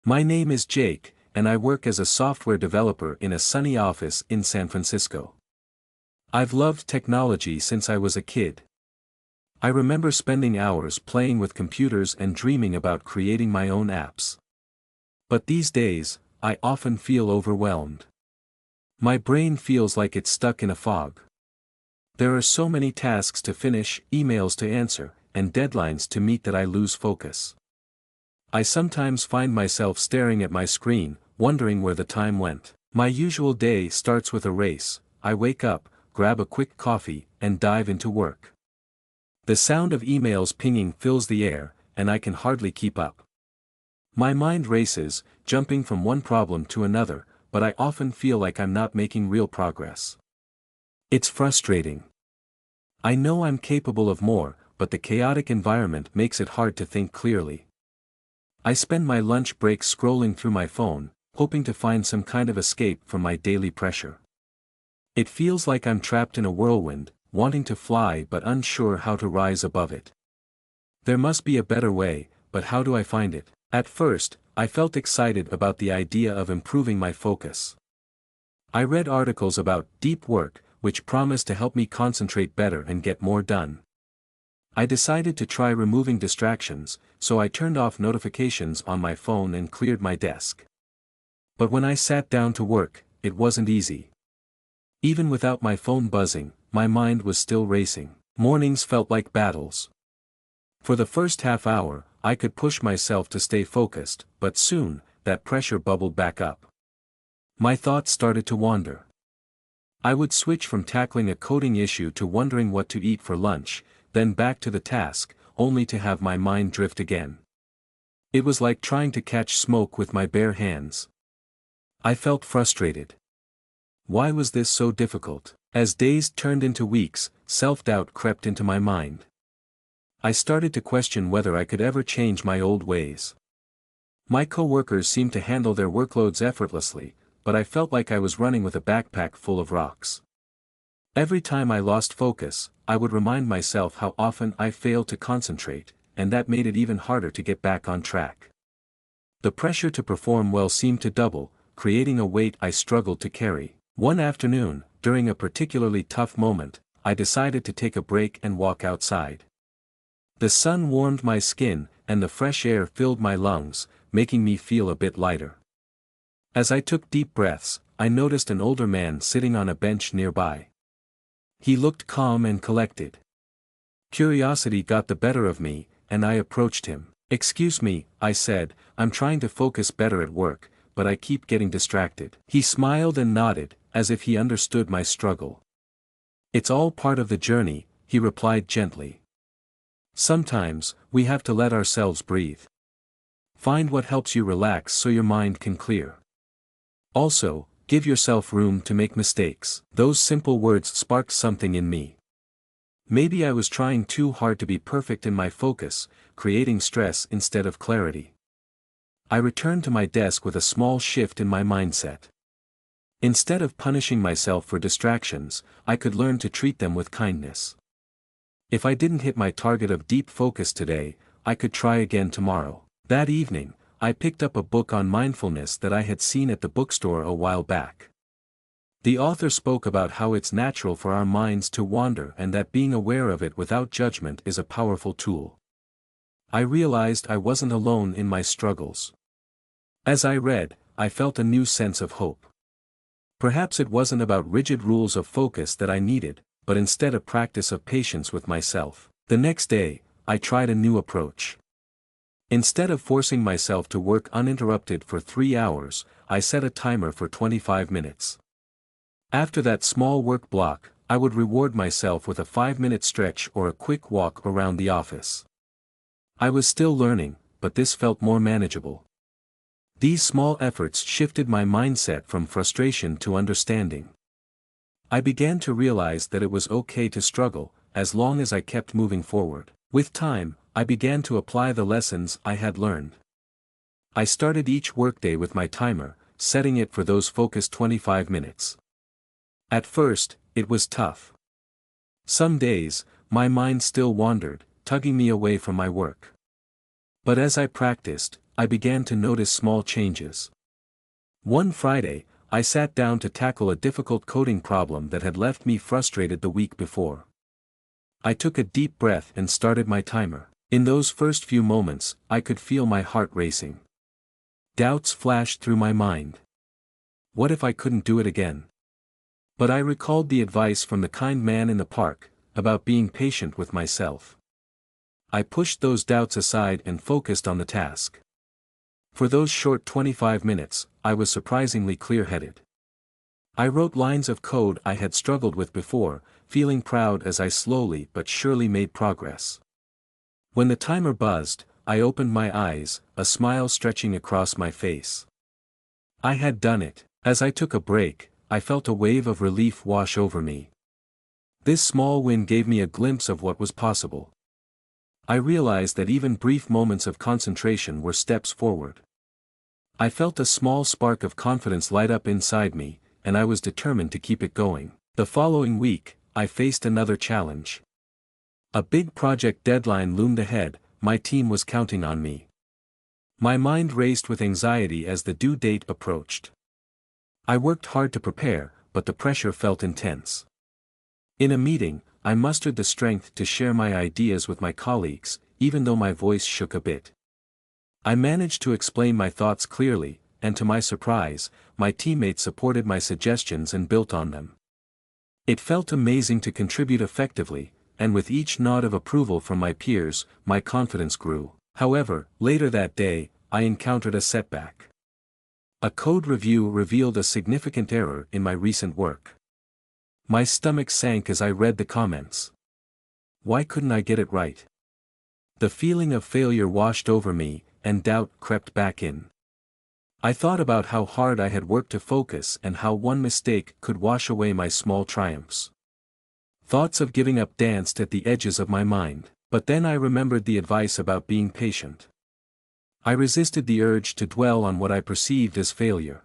My name is Jake, and I work as a software developer in a sunny office in San Francisco. I've loved technology since I was a kid. I remember spending hours playing with computers and dreaming about creating my own apps. But these days, I often feel overwhelmed. My brain feels like it's stuck in a fog. There are so many tasks to finish, emails to answer, and deadlines to meet that I lose focus. I sometimes find myself staring at my screen, wondering where the time went. My usual day starts with a race. I wake up, grab a quick coffee, and dive into work. The sound of emails pinging fills the air, and I can hardly keep up. My mind races, jumping from one problem to another, but I often feel like I'm not making real progress. It's frustrating. I know I'm capable of more, but the chaotic environment makes it hard to think clearly. I spend my lunch break scrolling through my phone, hoping to find some kind of escape from my daily pressure. It feels like I'm trapped in a whirlwind, wanting to fly but unsure how to rise above it. There must be a better way, but how do I find it? At first, I felt excited about the idea of improving my focus. I read articles about deep work, which promised to help me concentrate better and get more done. I decided to try removing distractions, so I turned off notifications on my phone and cleared my desk. But when I sat down to work, it wasn't easy. Even without my phone buzzing, my mind was still racing. Mornings felt like battles. For the first half hour, I could push myself to stay focused, but soon, that pressure bubbled back up. My thoughts started to wander. I would switch from tackling a coding issue to wondering what to eat for lunch, then back to the task, only to have my mind drift again. It was like trying to catch smoke with my bare hands. I felt frustrated. Why was this so difficult? As days turned into weeks, self-doubt crept into my mind. I started to question whether I could ever change my old ways. My coworkers seemed to handle their workloads effortlessly, but I felt like I was running with a backpack full of rocks. Every time I lost focus, I would remind myself how often I failed to concentrate, and that made it even harder to get back on track. The pressure to perform well seemed to double, creating a weight I struggled to carry. One afternoon, during a particularly tough moment, I decided to take a break and walk outside. The sun warmed my skin, and the fresh air filled my lungs, making me feel a bit lighter. As I took deep breaths, I noticed an older man sitting on a bench nearby. He looked calm and collected. Curiosity got the better of me, and I approached him. "Excuse me," I said, "I'm trying to focus better at work, but I keep getting distracted." He smiled and nodded, as if he understood my struggle. "It's all part of the journey," he replied gently. "Sometimes, we have to let ourselves breathe. Find what helps you relax so your mind can clear. Also, give yourself room to make mistakes." Those simple words sparked something in me. Maybe I was trying too hard to be perfect in my focus, creating stress instead of clarity. I returned to my desk with a small shift in my mindset. Instead of punishing myself for distractions, I could learn to treat them with kindness. If I didn't hit my target of deep focus today, I could try again tomorrow. That evening, I picked up a book on mindfulness that I had seen at the bookstore a while back. The author spoke about how it's natural for our minds to wander and that being aware of it without judgment is a powerful tool. I realized I wasn't alone in my struggles. As I read, I felt a new sense of hope. Perhaps it wasn't about rigid rules of focus that I needed, but instead a practice of patience with myself. The next day, I tried a new approach. Instead of forcing myself to work uninterrupted for 3 hours, I set a timer for 25 minutes. After that small work block, I would reward myself with a 5-minute stretch or a quick walk around the office. I was still learning, but this felt more manageable. These small efforts shifted my mindset from frustration to understanding. I began to realize that it was okay to struggle, as long as I kept moving forward. With time, I began to apply the lessons I had learned. I started each workday with my timer, setting it for those focused 25 minutes. At first, it was tough. Some days, my mind still wandered, tugging me away from my work. But as I practiced, I began to notice small changes. One Friday, I sat down to tackle a difficult coding problem that had left me frustrated the week before. I took a deep breath and started my timer. In those first few moments, I could feel my heart racing. Doubts flashed through my mind. What if I couldn't do it again? But I recalled the advice from the kind man in the park, about being patient with myself. I pushed those doubts aside and focused on the task. For those short 25 minutes, I was surprisingly clear-headed. I wrote lines of code I had struggled with before, feeling proud as I slowly but surely made progress. When the timer buzzed, I opened my eyes, a smile stretching across my face. I had done it. As I took a break, I felt a wave of relief wash over me. This small win gave me a glimpse of what was possible. I realized that even brief moments of concentration were steps forward. I felt a small spark of confidence light up inside me, and I was determined to keep it going. The following week, I faced another challenge. A big project deadline loomed ahead, my team was counting on me. My mind raced with anxiety as the due date approached. I worked hard to prepare, but the pressure felt intense. In a meeting, I mustered the strength to share my ideas with my colleagues, even though my voice shook a bit. I managed to explain my thoughts clearly, and to my surprise, my teammates supported my suggestions and built on them. It felt amazing to contribute effectively, and with each nod of approval from my peers, my confidence grew. However, later that day, I encountered a setback. A code review revealed a significant error in my recent work. My stomach sank as I read the comments. Why couldn't I get it right? The feeling of failure washed over me, and doubt crept back in. I thought about how hard I had worked to focus and how one mistake could wash away my small triumphs. Thoughts of giving up danced at the edges of my mind, but then I remembered the advice about being patient. I resisted the urge to dwell on what I perceived as failure.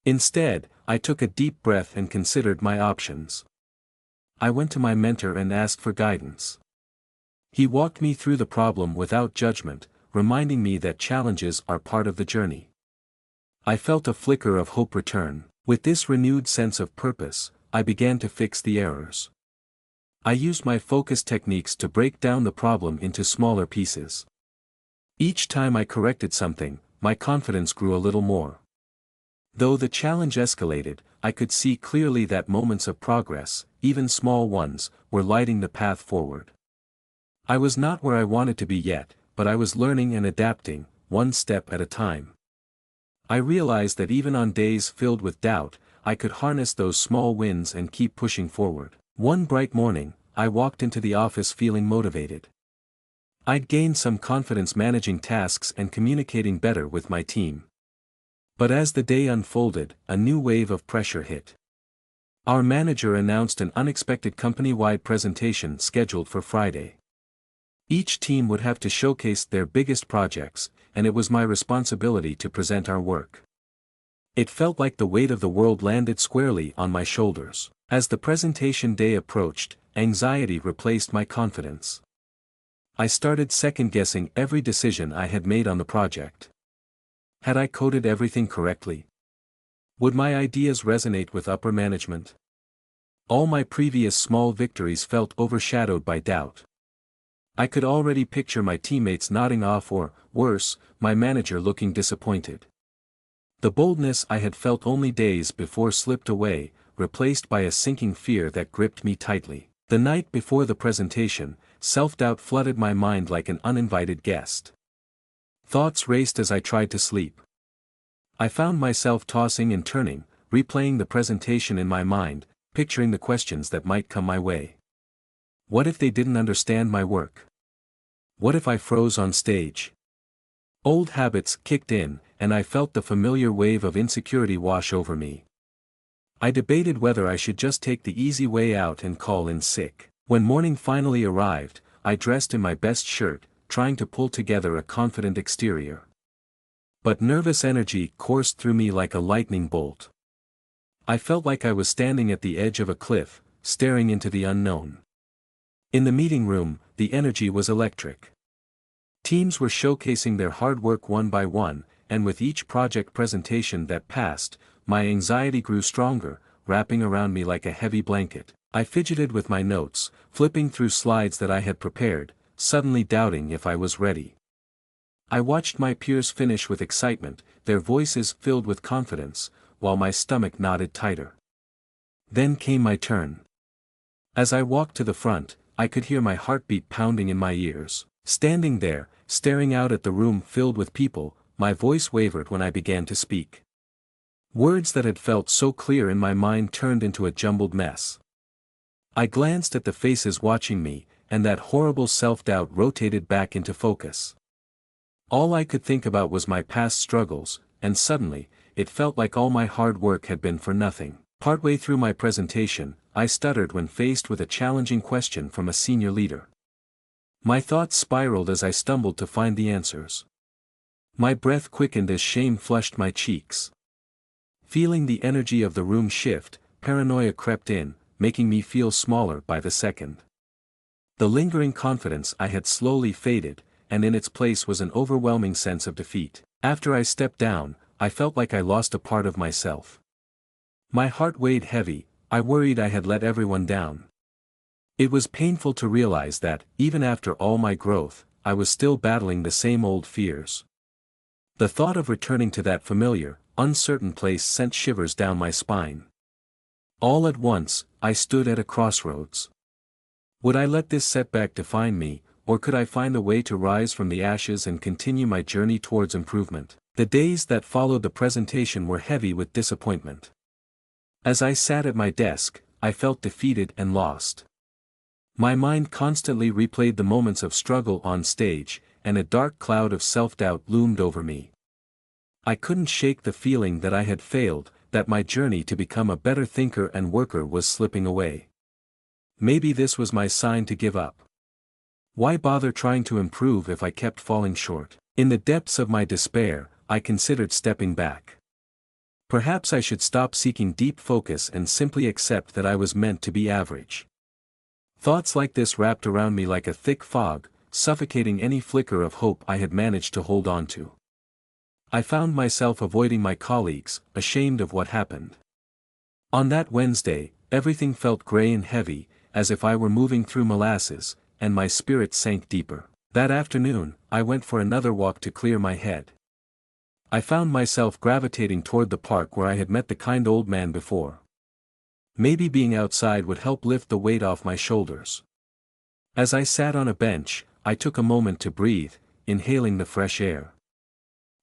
Instead, I took a deep breath and considered my options. I went to my mentor and asked for guidance. He walked me through the problem without judgment, reminding me that challenges are part of the journey. I felt a flicker of hope return. With this renewed sense of purpose, I began to fix the errors. I used my focus techniques to break down the problem into smaller pieces. Each time I corrected something, my confidence grew a little more. Though the challenge escalated, I could see clearly that moments of progress, even small ones, were lighting the path forward. I was not where I wanted to be yet, but I was learning and adapting, one step at a time. I realized that even on days filled with doubt, I could harness those small wins and keep pushing forward. One bright morning, I walked into the office feeling motivated. I'd gained some confidence managing tasks and communicating better with my team. But as the day unfolded, a new wave of pressure hit. Our manager announced an unexpected company-wide presentation scheduled for Friday. Each team would have to showcase their biggest projects, and it was my responsibility to present our work. It felt like the weight of the world landed squarely on my shoulders. As the presentation day approached, anxiety replaced my confidence. I started second-guessing every decision I had made on the project. Had I coded everything correctly? Would my ideas resonate with upper management? All my previous small victories felt overshadowed by doubt. I could already picture my teammates nodding off or, worse, my manager looking disappointed. The boldness I had felt only days before slipped away, replaced by a sinking fear that gripped me tightly. The night before the presentation, self-doubt flooded my mind like an uninvited guest. Thoughts raced as I tried to sleep. I found myself tossing and turning, replaying the presentation in my mind, picturing the questions that might come my way. What if they didn't understand my work? What if I froze on stage? Old habits kicked in, and I felt the familiar wave of insecurity wash over me. I debated whether I should just take the easy way out and call in sick. When morning finally arrived, I dressed in my best shirt, trying to pull together a confident exterior. But nervous energy coursed through me like a lightning bolt. I felt like I was standing at the edge of a cliff, staring into the unknown. In the meeting room, the energy was electric. Teams were showcasing their hard work one by one, and with each project presentation that passed, my anxiety grew stronger, wrapping around me like a heavy blanket. I fidgeted with my notes, flipping through slides that I had prepared, suddenly doubting if I was ready. I watched my peers finish with excitement, their voices filled with confidence, while my stomach knotted tighter. Then came my turn. As I walked to the front, I could hear my heartbeat pounding in my ears. Standing there, staring out at the room filled with people, my voice wavered when I began to speak. Words that had felt so clear in my mind turned into a jumbled mess. I glanced at the faces watching me, and that horrible self-doubt rotated back into focus. All I could think about was my past struggles, and suddenly, it felt like all my hard work had been for nothing. Partway through my presentation, I stuttered when faced with a challenging question from a senior leader. My thoughts spiraled as I stumbled to find the answers. My breath quickened as shame flushed my cheeks. Feeling the energy of the room shift, paranoia crept in, making me feel smaller by the second. The lingering confidence I had slowly faded, and in its place was an overwhelming sense of defeat. After I stepped down, I felt like I lost a part of myself. My heart weighed heavy, I worried I had let everyone down. It was painful to realize that, even after all my growth, I was still battling the same old fears. The thought of returning to that familiar, uncertain place sent shivers down my spine. All at once, I stood at a crossroads. Would I let this setback define me, or could I find a way to rise from the ashes and continue my journey towards improvement? The days that followed the presentation were heavy with disappointment. As I sat at my desk, I felt defeated and lost. My mind constantly replayed the moments of struggle on stage, and a dark cloud of self-doubt loomed over me. I couldn't shake the feeling that I had failed, that my journey to become a better thinker and worker was slipping away. Maybe this was my sign to give up. Why bother trying to improve if I kept falling short? In the depths of my despair, I considered stepping back. Perhaps I should stop seeking deep focus and simply accept that I was meant to be average. Thoughts like this wrapped around me like a thick fog, suffocating any flicker of hope I had managed to hold on to. I found myself avoiding my colleagues, ashamed of what happened. On that Wednesday, everything felt gray and heavy, as if I were moving through molasses, and my spirit sank deeper. That afternoon, I went for another walk to clear my head. I found myself gravitating toward the park where I had met the kind old man before. Maybe being outside would help lift the weight off my shoulders. As I sat on a bench, I took a moment to breathe, inhaling the fresh air.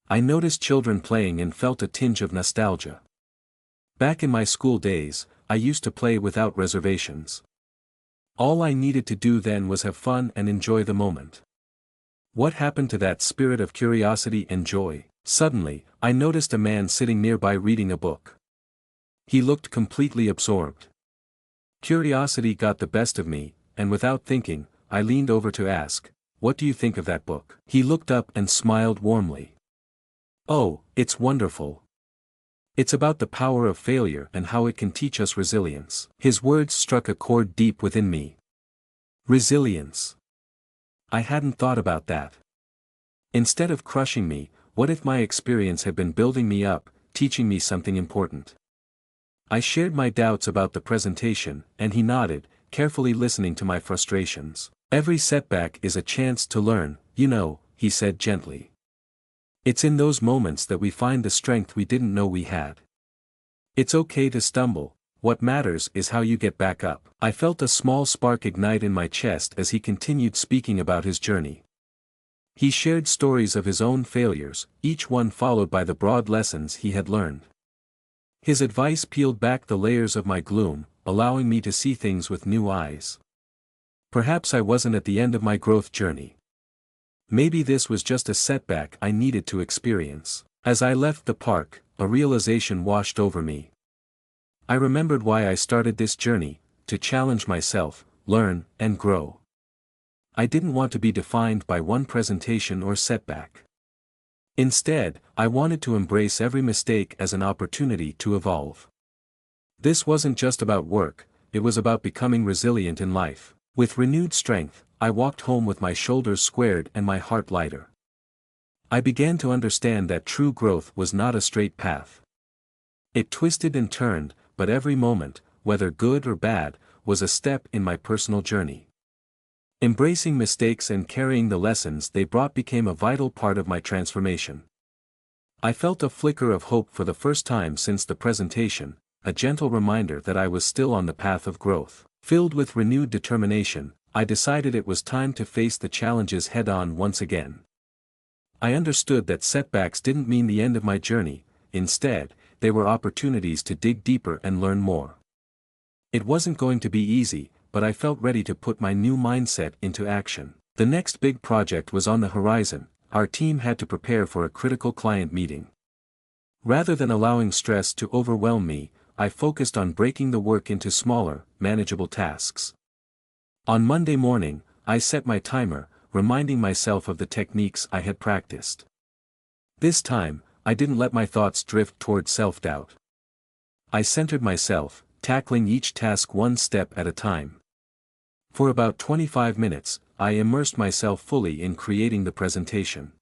I noticed children playing and felt a tinge of nostalgia. Back in my school days, I used to play without reservations. All I needed to do then was have fun and enjoy the moment. What happened to that spirit of curiosity and joy? Suddenly, I noticed a man sitting nearby reading a book. He looked completely absorbed. Curiosity got the best of me, and without thinking, I leaned over to ask, "What do you think of that book?" He looked up and smiled warmly. "Oh, it's wonderful. It's about the power of failure and how it can teach us resilience." His words struck a chord deep within me. Resilience. I hadn't thought about that. Instead of crushing me, what if my experience had been building me up, teaching me something important? I shared my doubts about the presentation, and he nodded, carefully listening to my frustrations. "Every setback is a chance to learn, you know," he said gently. "It's in those moments that we find the strength we didn't know we had. It's okay to stumble, what matters is how you get back up." I felt a small spark ignite in my chest as he continued speaking about his journey. He shared stories of his own failures, each one followed by the broad lessons he had learned. His advice peeled back the layers of my gloom, allowing me to see things with new eyes. Perhaps I wasn't at the end of my growth journey. Maybe this was just a setback I needed to experience. As I left the park, a realization washed over me. I remembered why I started this journey, to challenge myself, learn, and grow. I didn't want to be defined by one presentation or setback. Instead, I wanted to embrace every mistake as an opportunity to evolve. This wasn't just about work, it was about becoming resilient in life. With renewed strength, I walked home with my shoulders squared and my heart lighter. I began to understand that true growth was not a straight path. It twisted and turned, but every moment, whether good or bad, was a step in my personal journey. Embracing mistakes and carrying the lessons they brought became a vital part of my transformation. I felt a flicker of hope for the first time since the presentation, a gentle reminder that I was still on the path of growth. Filled with renewed determination, I decided it was time to face the challenges head-on once again. I understood that setbacks didn't mean the end of my journey, instead, they were opportunities to dig deeper and learn more. It wasn't going to be easy, but I felt ready to put my new mindset into action. The next big project was on the horizon. Our team had to prepare for a critical client meeting. Rather than allowing stress to overwhelm me, I focused on breaking the work into smaller, manageable tasks. On Monday morning, I set my timer, reminding myself of the techniques I had practiced. This time, I didn't let my thoughts drift toward self-doubt. I centered myself, tackling each task one step at a time. For about 25 minutes, I immersed myself fully in creating the presentation.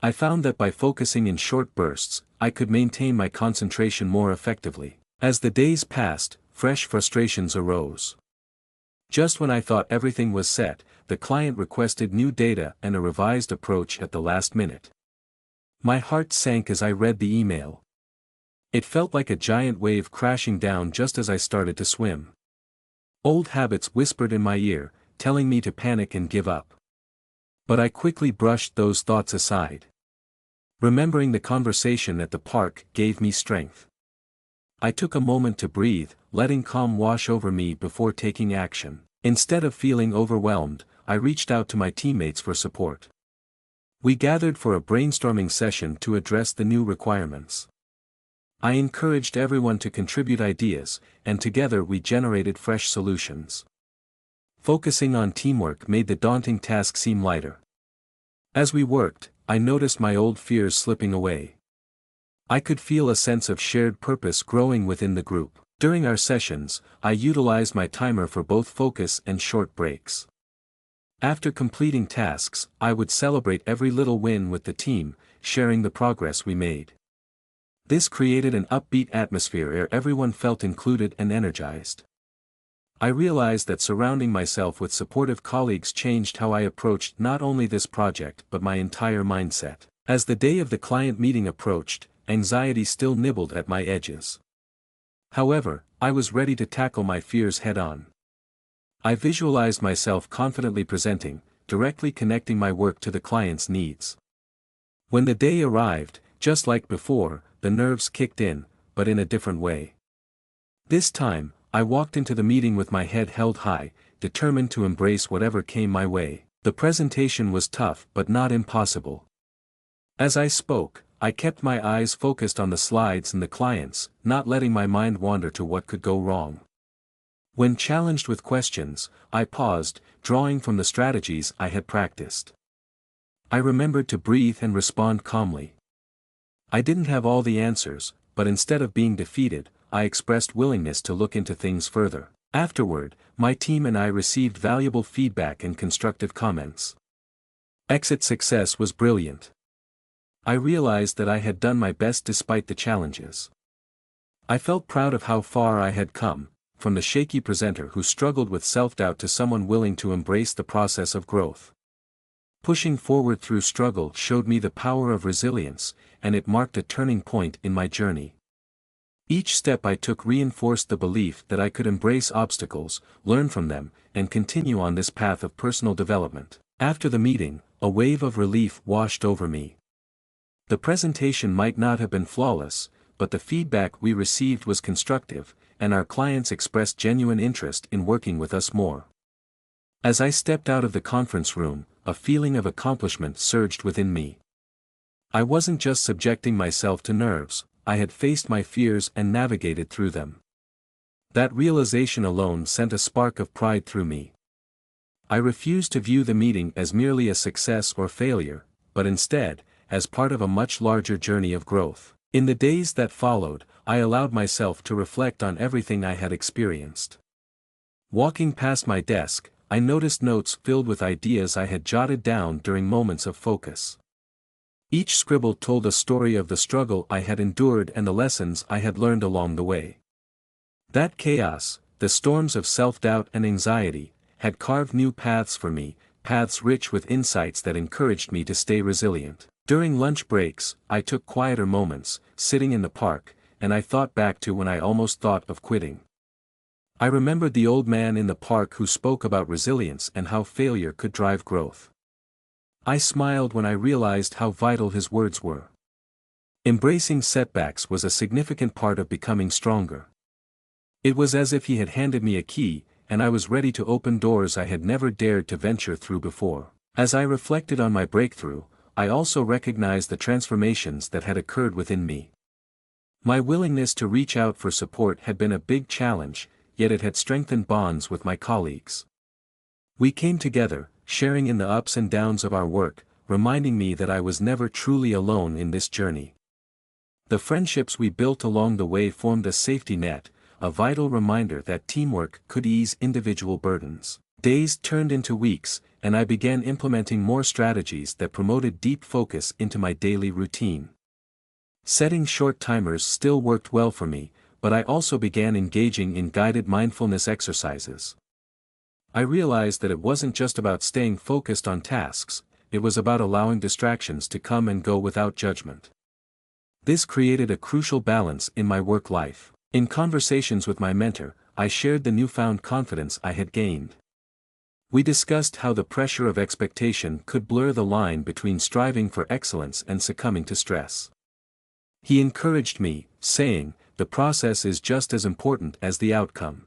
I found that by focusing in short bursts, I could maintain my concentration more effectively. As the days passed, fresh frustrations arose. Just when I thought everything was set, the client requested new data and a revised approach at the last minute. My heart sank as I read the email. It felt like a giant wave crashing down just as I started to swim. Old habits whispered in my ear, telling me to panic and give up. But I quickly brushed those thoughts aside. Remembering the conversation at the park gave me strength. I took a moment to breathe, letting calm wash over me before taking action. Instead of feeling overwhelmed, I reached out to my teammates for support. We gathered for a brainstorming session to address the new requirements. I encouraged everyone to contribute ideas, and together we generated fresh solutions. Focusing on teamwork made the daunting task seem lighter. As we worked, I noticed my old fears slipping away. I could feel a sense of shared purpose growing within the group. During our sessions, I utilized my timer for both focus and short breaks. After completing tasks, I would celebrate every little win with the team, sharing the progress we made. This created an upbeat atmosphere where everyone felt included and energized. I realized that surrounding myself with supportive colleagues changed how I approached not only this project but my entire mindset. As the day of the client meeting approached, anxiety still nibbled at my edges. However, I was ready to tackle my fears head-on. I visualized myself confidently presenting, directly connecting my work to the client's needs. When the day arrived, just like before, the nerves kicked in, but in a different way. This time, I walked into the meeting with my head held high, determined to embrace whatever came my way. The presentation was tough but not impossible. As I spoke, I kept my eyes focused on the slides and the clients, not letting my mind wander to what could go wrong. When challenged with questions, I paused, drawing from the strategies I had practiced. I remembered to breathe and respond calmly. I didn't have all the answers, but instead of being defeated, I expressed willingness to look into things further. Afterward, my team and I received valuable feedback and constructive comments. Exit success was brilliant. I realized that I had done my best despite the challenges. I felt proud of how far I had come, from the shaky presenter who struggled with self-doubt to someone willing to embrace the process of growth. Pushing forward through struggle showed me the power of resilience, and it marked a turning point in my journey. Each step I took reinforced the belief that I could embrace obstacles, learn from them, and continue on this path of personal development. After the meeting, a wave of relief washed over me. The presentation might not have been flawless, but the feedback we received was constructive, and our clients expressed genuine interest in working with us more. As I stepped out of the conference room, a feeling of accomplishment surged within me. I wasn't just subjecting myself to nerves, I had faced my fears and navigated through them. That realization alone sent a spark of pride through me. I refused to view the meeting as merely a success or failure, but instead, as part of a much larger journey of growth. In the days that followed, I allowed myself to reflect on everything I had experienced. Walking past my desk, I noticed notes filled with ideas I had jotted down during moments of focus. Each scribble told a story of the struggle I had endured and the lessons I had learned along the way. That chaos, the storms of self-doubt and anxiety, had carved new paths for me, paths rich with insights that encouraged me to stay resilient. During lunch breaks, I took quieter moments, sitting in the park, and I thought back to when I almost thought of quitting. I remembered the old man in the park who spoke about resilience and how failure could drive growth. I smiled when I realized how vital his words were. Embracing setbacks was a significant part of becoming stronger. It was as if he had handed me a key, and I was ready to open doors I had never dared to venture through before. As I reflected on my breakthrough, I also recognized the transformations that had occurred within me. My willingness to reach out for support had been a big challenge, yet it had strengthened bonds with my colleagues. We came together, sharing in the ups and downs of our work, reminding me that I was never truly alone in this journey. The friendships we built along the way formed a safety net, a vital reminder that teamwork could ease individual burdens. Days turned into weeks, and I began implementing more strategies that promoted deep focus into my daily routine. Setting short timers still worked well for me, but I also began engaging in guided mindfulness exercises. I realized that it wasn't just about staying focused on tasks, it was about allowing distractions to come and go without judgment. This created a crucial balance in my work life. In conversations with my mentor, I shared the newfound confidence I had gained. We discussed how the pressure of expectation could blur the line between striving for excellence and succumbing to stress. He encouraged me, saying, "The process is just as important as the outcome."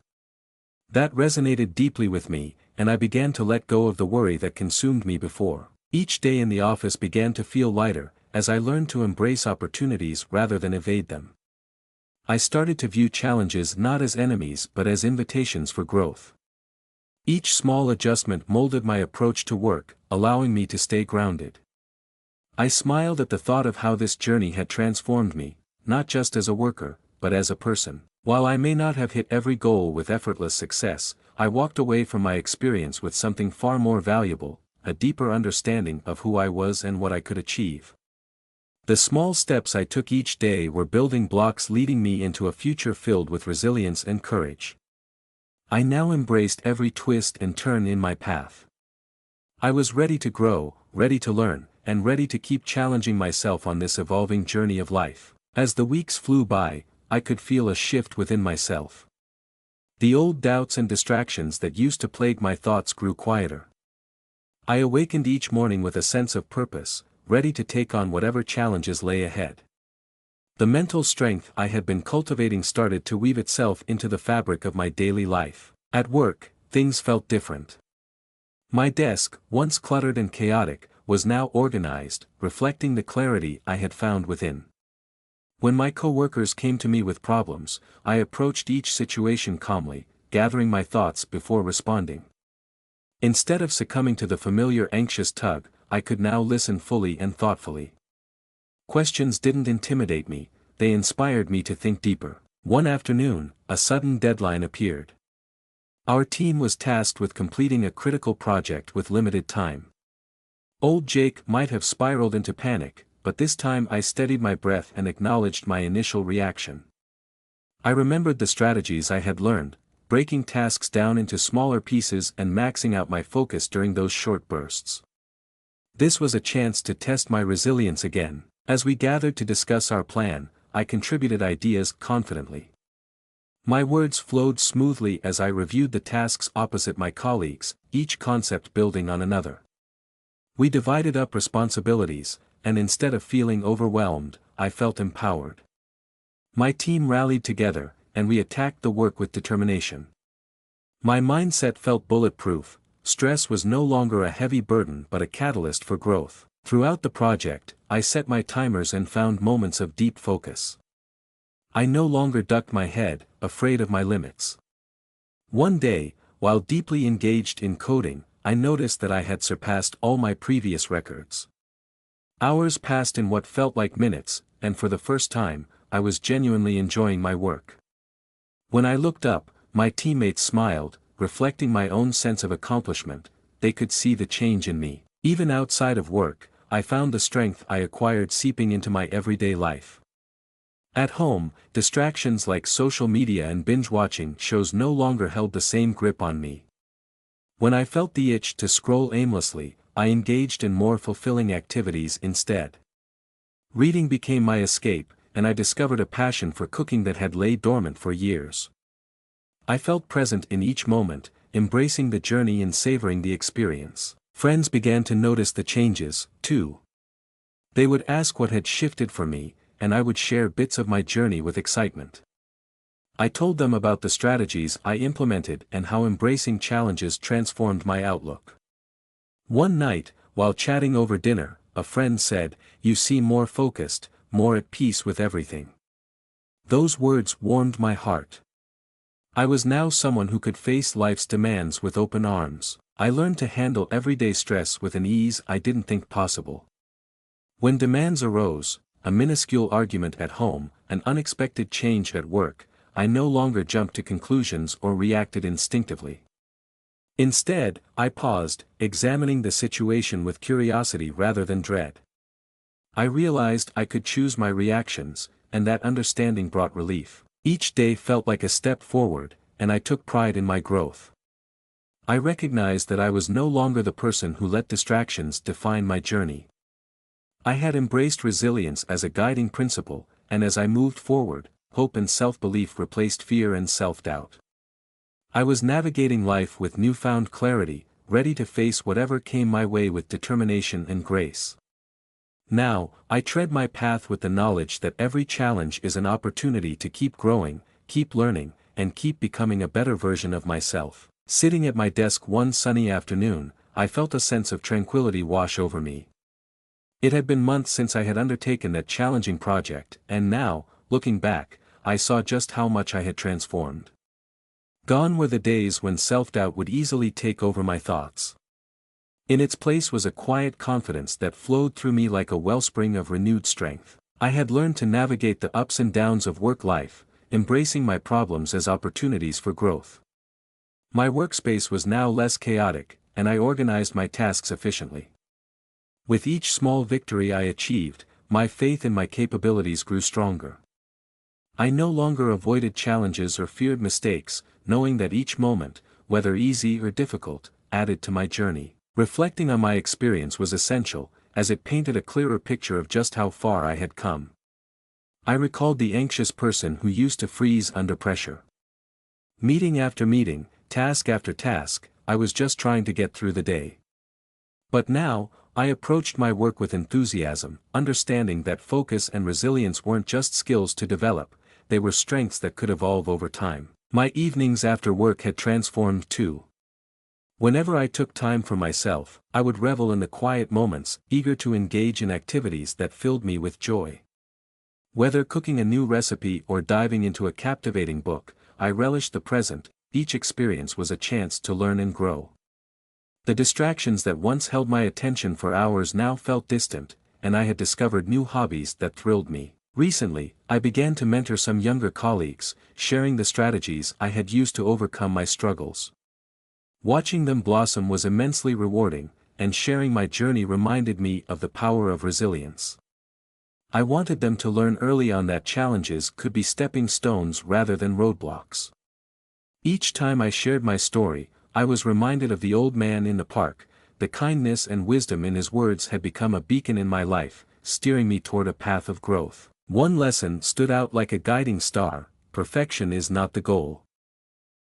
That resonated deeply with me, and I began to let go of the worry that consumed me before. Each day in the office began to feel lighter, as I learned to embrace opportunities rather than evade them. I started to view challenges not as enemies but as invitations for growth. Each small adjustment molded my approach to work, allowing me to stay grounded. I smiled at the thought of how this journey had transformed me, not just as a worker, but as a person. While I may not have hit every goal with effortless success, I walked away from my experience with something far more valuable, a deeper understanding of who I was and what I could achieve. The small steps I took each day were building blocks leading me into a future filled with resilience and courage. I now embraced every twist and turn in my path. I was ready to grow, ready to learn, and ready to keep challenging myself on this evolving journey of life. As the weeks flew by, I could feel a shift within myself. The old doubts and distractions that used to plague my thoughts grew quieter. I awakened each morning with a sense of purpose, ready to take on whatever challenges lay ahead. The mental strength I had been cultivating started to weave itself into the fabric of my daily life. At work, things felt different. My desk, once cluttered and chaotic, was now organized, reflecting the clarity I had found within. When my coworkers came to me with problems, I approached each situation calmly, gathering my thoughts before responding. Instead of succumbing to the familiar anxious tug, I could now listen fully and thoughtfully. Questions didn't intimidate me, they inspired me to think deeper. One afternoon, a sudden deadline appeared. Our team was tasked with completing a critical project with limited time. Old Jake might have spiraled into panic, but this time I steadied my breath and acknowledged my initial reaction. I remembered the strategies I had learned, breaking tasks down into smaller pieces and maxing out my focus during those short bursts. This was a chance to test my resilience again. As we gathered to discuss our plan, I contributed ideas confidently. My words flowed smoothly as I reviewed the tasks opposite my colleagues, each concept building on another. We divided up responsibilities, and instead of feeling overwhelmed, I felt empowered. My team rallied together, and we attacked the work with determination. My mindset felt bulletproof. Stress was no longer a heavy burden but a catalyst for growth. Throughout the project, I set my timers and found moments of deep focus. I no longer ducked my head, afraid of my limits. One day, while deeply engaged in coding, I noticed that I had surpassed all my previous records. Hours passed in what felt like minutes, and for the first time, I was genuinely enjoying my work. When I looked up, my teammates smiled, reflecting my own sense of accomplishment. They could see the change in me. Even outside of work, I found the strength I acquired seeping into my everyday life. At home, distractions like social media and binge-watching shows no longer held the same grip on me. When I felt the itch to scroll aimlessly, I engaged in more fulfilling activities instead. Reading became my escape, and I discovered a passion for cooking that had laid dormant for years. I felt present in each moment, embracing the journey and savoring the experience. Friends began to notice the changes, too. They would ask what had shifted for me, and I would share bits of my journey with excitement. I told them about the strategies I implemented and how embracing challenges transformed my outlook. One night, while chatting over dinner, a friend said, "You seem more focused, more at peace with everything." Those words warmed my heart. I was now someone who could face life's demands with open arms. I learned to handle everyday stress with an ease I didn't think possible. When demands arose, a minuscule argument at home, an unexpected change at work, I no longer jumped to conclusions or reacted instinctively. Instead, I paused, examining the situation with curiosity rather than dread. I realized I could choose my reactions, and that understanding brought relief. Each day felt like a step forward, and I took pride in my growth. I recognized that I was no longer the person who let distractions define my journey. I had embraced resilience as a guiding principle, and as I moved forward, hope and self-belief replaced fear and self-doubt. I was navigating life with newfound clarity, ready to face whatever came my way with determination and grace. Now, I tread my path with the knowledge that every challenge is an opportunity to keep growing, keep learning, and keep becoming a better version of myself. Sitting at my desk one sunny afternoon, I felt a sense of tranquility wash over me. It had been months since I had undertaken that challenging project, and now, looking back, I saw just how much I had transformed. Gone were the days when self-doubt would easily take over my thoughts. In its place was a quiet confidence that flowed through me like a wellspring of renewed strength. I had learned to navigate the ups and downs of work life, embracing my problems as opportunities for growth. My workspace was now less chaotic, and I organized my tasks efficiently. With each small victory I achieved, my faith in my capabilities grew stronger. I no longer avoided challenges or feared mistakes, knowing that each moment, whether easy or difficult, added to my journey. Reflecting on my experience was essential, as it painted a clearer picture of just how far I had come. I recalled the anxious person who used to freeze under pressure. Meeting after meeting, task after task, I was just trying to get through the day. But now, I approached my work with enthusiasm, understanding that focus and resilience weren't just skills to develop, they were strengths that could evolve over time. My evenings after work had transformed too. Whenever I took time for myself, I would revel in the quiet moments, eager to engage in activities that filled me with joy. Whether cooking a new recipe or diving into a captivating book, I relished the present. Each experience was a chance to learn and grow. The distractions that once held my attention for hours now felt distant, and I had discovered new hobbies that thrilled me. Recently, I began to mentor some younger colleagues, sharing the strategies I had used to overcome my struggles. Watching them blossom was immensely rewarding, and sharing my journey reminded me of the power of resilience. I wanted them to learn early on that challenges could be stepping stones rather than roadblocks. Each time I shared my story, I was reminded of the old man in the park. The kindness and wisdom in his words had become a beacon in my life, steering me toward a path of growth. One lesson stood out like a guiding star: perfection is not the goal.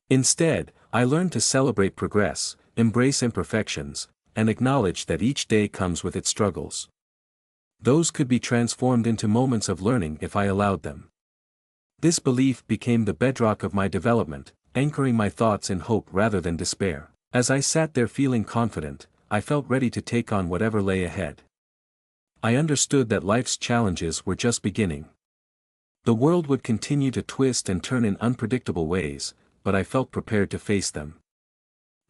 Instead, I learned to celebrate progress, embrace imperfections, and acknowledge that each day comes with its struggles. Those could be transformed into moments of learning if I allowed them. This belief became the bedrock of my development, anchoring my thoughts in hope rather than despair. As I sat there feeling confident, I felt ready to take on whatever lay ahead. I understood that life's challenges were just beginning. The world would continue to twist and turn in unpredictable ways, but I felt prepared to face them.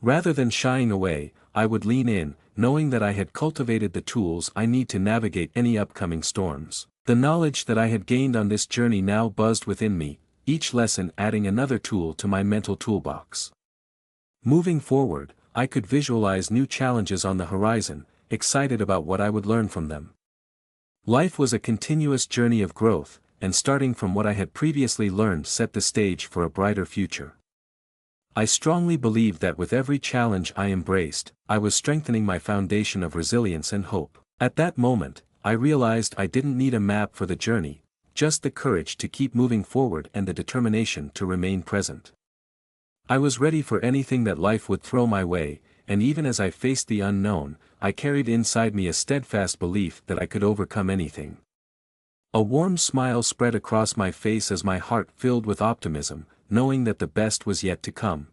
Rather than shying away, I would lean in, knowing that I had cultivated the tools I need to navigate any upcoming storms. The knowledge that I had gained on this journey now buzzed within me, each lesson adding another tool to my mental toolbox. Moving forward, I could visualize new challenges on the horizon, excited about what I would learn from them. Life was a continuous journey of growth, and starting from what I had previously learned set the stage for a brighter future. I strongly believed that with every challenge I embraced, I was strengthening my foundation of resilience and hope. At that moment, I realized I didn't need a map for the journey, just the courage to keep moving forward and the determination to remain present. I was ready for anything that life would throw my way, and even as I faced the unknown, I carried inside me a steadfast belief that I could overcome anything. A warm smile spread across my face as my heart filled with optimism, knowing that the best was yet to come.